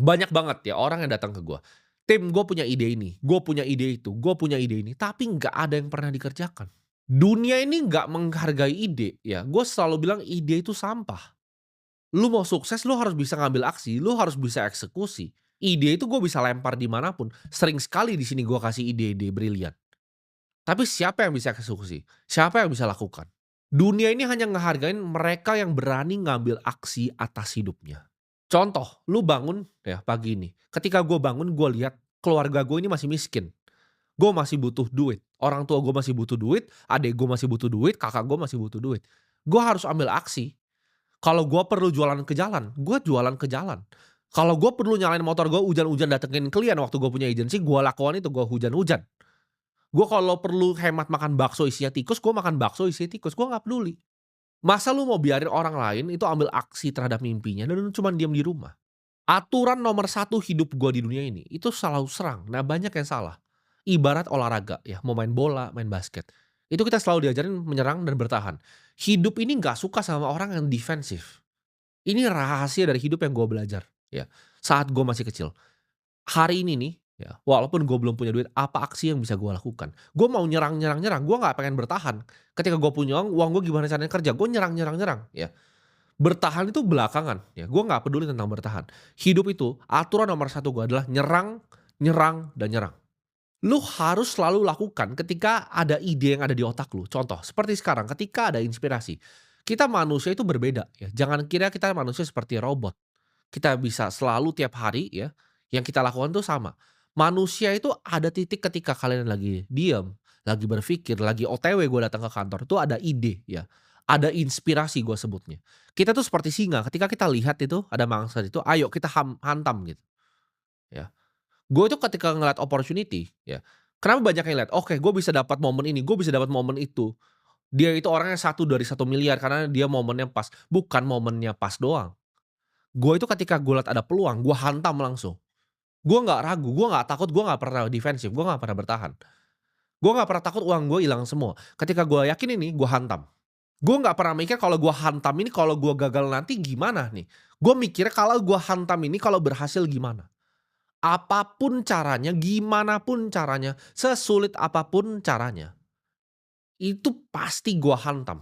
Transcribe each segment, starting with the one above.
Banyak banget ya orang yang datang ke gua, "Tim, gue punya ide ini, gue punya ide itu, gue punya ide ini," tapi nggak ada yang pernah dikerjakan. Dunia ini nggak menghargai ide ya, gue selalu bilang ide itu sampah. Lu mau sukses lu harus bisa ngambil aksi, lu harus bisa eksekusi. Ide itu gue bisa lempar di mana pun, sering sekali di sini gue kasih ide-ide brilian. Tapi siapa yang bisa eksekusi? Siapa yang bisa lakukan? Dunia ini hanya ngehargain mereka yang berani ngambil aksi atas hidupnya. Contoh, lu bangun ya pagi ini, ketika gue bangun gue lihat keluarga gue ini masih miskin, gue masih butuh duit, orang tua gue masih butuh duit, adik gue masih butuh duit, kakak gue masih butuh duit. Gue harus ambil aksi. Kalau gue perlu jualan ke jalan, gue jualan ke jalan. Kalau gue perlu nyalain motor gue hujan-hujan datengin klien waktu gue punya agensi, gue lakukan itu, gue hujan-hujan. Gue kalau perlu hemat makan bakso isinya tikus, gue makan bakso isinya tikus, gue nggak peduli. Masa lu mau biarin orang lain itu ambil aksi terhadap mimpinya dan lu cuman diem di rumah? Aturan nomor satu hidup gua di dunia ini, itu selalu serang. Nah, banyak yang salah. Ibarat olahraga ya, mau main bola, main basket. Itu kita selalu diajarin menyerang dan bertahan. Hidup ini nggak suka sama orang yang defensif. Ini rahasia dari hidup yang gua belajar, ya. Saat gua masih kecil. Hari ini nih, ya, walaupun gue belum punya duit, apa aksi yang bisa gue lakukan? Gue mau nyerang nyerang nyerang, gue nggak pengen bertahan. Ketika gue punya uang gue gimana caranya kerja, gue nyerang nyerang nyerang, ya. Bertahan itu belakangan, ya, gue nggak peduli tentang bertahan. Hidup itu, aturan nomor satu gue adalah nyerang, nyerang, dan nyerang. Lu harus selalu lakukan ketika ada ide yang ada di otak lu. Contoh, seperti sekarang ketika ada inspirasi. Kita manusia itu berbeda, ya. Jangan kira kita manusia seperti robot. Kita bisa selalu tiap hari ya, yang kita lakukan tuh sama. Manusia itu ada titik ketika kalian lagi diem, lagi berpikir, lagi OTW gue datang ke kantor, tuh ada ide ya, ada inspirasi gue sebutnya. Kita tuh seperti singa, ketika kita lihat itu ada mangsa itu, ayo kita hantam gitu ya. Gue itu ketika ngeliat opportunity ya, kenapa banyak yang lihat, oke gue bisa dapat momen ini, gue bisa dapat momen itu. Dia itu orangnya satu dari 1 miliar karena dia momennya pas, bukan momennya pas doang. Gue itu ketika gue liat ada peluang, gue hantam langsung. Gue nggak ragu, gue nggak takut, gue nggak pernah defensif, gue nggak pernah bertahan. Gue nggak pernah takut uang gue hilang semua. Ketika gue yakin ini, gue hantam. Gue nggak pernah mikir kalau gue hantam ini, kalau gue gagal nanti gimana nih. Gue mikirnya kalau gue hantam ini, kalau berhasil gimana. Apapun caranya, gimana pun caranya, sesulit apapun caranya, itu pasti gue hantam.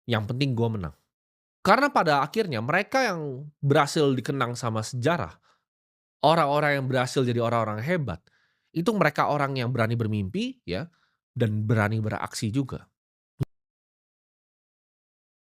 Yang penting gue menang. Karena pada akhirnya mereka yang berhasil dikenang sama sejarah, orang-orang yang berhasil jadi orang-orang hebat, itu mereka orang yang berani bermimpi ya, dan berani beraksi juga.